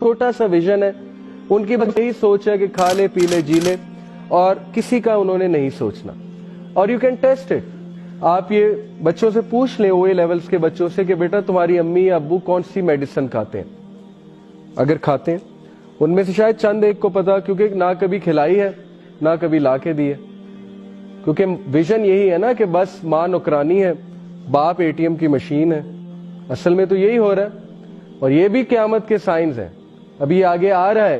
چھوٹا سا ویژن ہے, ان کی بس یہی سوچ ہے کہ کھا لے پی لے جی لے, اور کسی کا انہوں نے نہیں سوچنا. اور یو کین ٹیسٹ اٹ. آپ یہ بچوں سے پوچھ لیں, اوے لیولز کے بچوں سے, کہ بیٹا تمہاری امی یا ابو کون سی میڈیسن کھاتے ہیں. اگر کھاتے ہیں, ان میں سے شاید چند ایک کو پتا, کیونکہ نہ کبھی کھلائی ہے نہ کبھی لا کے دی ہے. کیونکہ ویژن یہی ہے نا کہ بس ماں نوکرانی ہے, باپ اے ٹی ایم کی مشین ہے. اصل میں تو یہی ہو رہا ہے, اور یہ بھی قیامت کے سائنز ہیں. ابھی آگے آ رہا ہے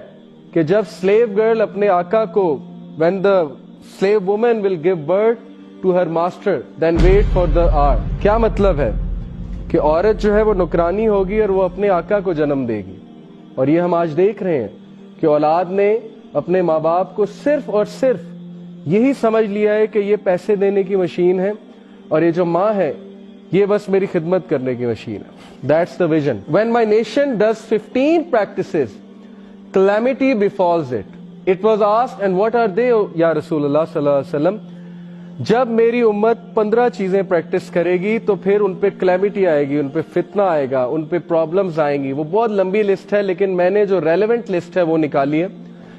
کہ جب سلیو گرل اپنے آقا کو, when the slave woman will give birth to her master, then wait for the hour. کیا مطلب ہے کہ عورت جو ہے وہ نوکرانی ہوگی اور وہ اپنے آقا کو جنم دے گی. اور یہ ہم آج دیکھ رہے ہیں کہ اولاد نے اپنے ماں باپ کو صرف اور صرف یہی سمجھ لیا ہے کہ یہ پیسے دینے کی مشین ہے, اور یہ جو ماں ہے یہ بس میری خدمت کرنے کی مشین ہے. That's the vision. When my nation does 15 practices, calamity befalls it. It was asked, and what are they, یا رسول اللہ صلی اللہ علیہ وسلم؟ جب میری امت 15 چیزیں پریکٹس کرے گی تو پھر ان پہ کلیمٹی آئے گی, ان پہ فتنہ آئے گا, ان پہ پرابلمز آئیں گی. وہ بہت لمبی لسٹ ہے, لیکن میں نے جو ریلیونٹ لسٹ ہے وہ نکالی ہے.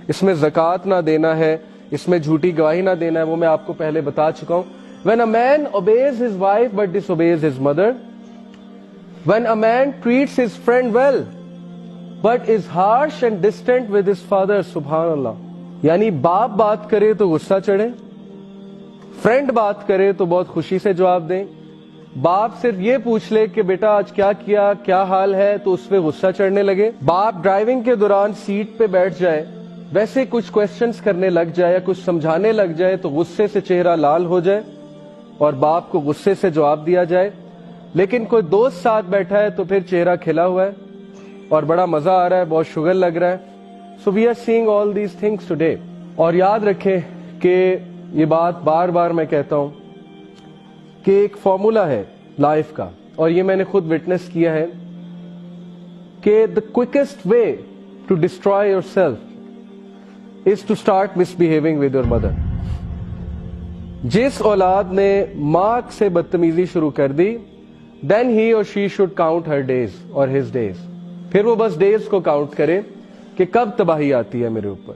اس میں زکوٰۃ نہ دینا ہے, اس میں جھوٹی گواہی نہ دینا ہے, وہ میں آپ کو پہلے بتا چکا ہوں. When a man obeys his wife but disobeys his mother, when a man treats his friend well but is harsh and distant with his father, سبحان اللہ. یعنی باپ بات کرے تو غصہ چڑھے, فرینڈ بات کرے تو بہت خوشی سے جواب دیں. باپ صرف یہ پوچھ لے کہ بیٹا آج کیا کیا, کیا حال ہے, تو اس پہ غصہ چڑھنے لگے. باپ ڈرائیونگ کے دوران سیٹ پہ بیٹھ جائے, ویسے کچھ کویسچنز کرنے لگ جائے یا کچھ سمجھانے لگ جائے تو غصے سے چہرہ لال ہو جائے اور باپ کو غصے سے جواب دیا جائے. لیکن کوئی دوست ساتھ بیٹھا ہے تو پھر چہرہ کھلا ہوا ہے اور بڑا مزہ آ رہا ہے, بہت شوگر لگ رہا ہے. So we are seeing all these things today. اور یاد رکھیں کہ یہ بات بار بار میں کہتا ہوں کہ ایک فارمولا ہے لائف کا, اور یہ میں نے خود وٹنس کیا ہے, کہ the quickest way to destroy yourself is to start misbehaving with your mother. جس اولاد نے ماں سے بدتمیزی شروع کر دی, then he or she should count her days or his days. پھر وہ بس ڈیز کو کاؤنٹ کرے کہ کب تباہی آتی ہے میرے اوپر.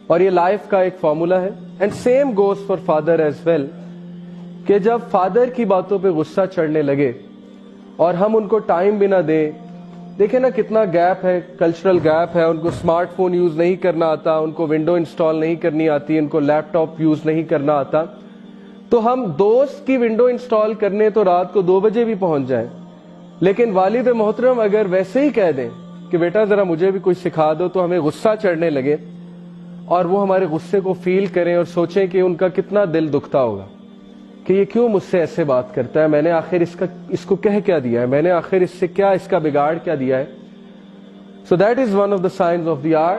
اور یہ لائف کا ایک فارمولا ہے. And same goes for father as well, کہ جب فادر کی باتوں پہ غصہ چڑھنے لگے اور ہم ان کو ٹائم بھی نہ دیں. دیکھیں نا کتنا گیپ ہے, کلچرل گیپ ہے. ان کو اسمارٹ فون یوز نہیں کرنا آتا, ان کو ونڈو انسٹال نہیں کرنی آتی, ان کو لیپ ٹاپ یوز نہیں کرنا آتا. تو ہم دوست کی ونڈو انسٹال کرنے تو رات کو 2 بجے بھی پہنچ جائیں, لیکن والد محترم اگر ویسے ہی کہہ دیں کہ بیٹا ذرا مجھے بھی کچھ سکھا دو, تو ہمیں غصہ چڑھنے لگے اور وہ ہمارے غصے کو فیل کریں اور سوچیں کہ ان کا کتنا دل دکھتا ہوگا کہ یہ کیوں مجھ سے ایسے بات کرتا ہے, میں نے آخر اس کو کہہ کیا دیا ہے, میں نے آخر اس سے کیا, اس کا بگاڑ کیا دیا ہے. So that is one of the signs of the are.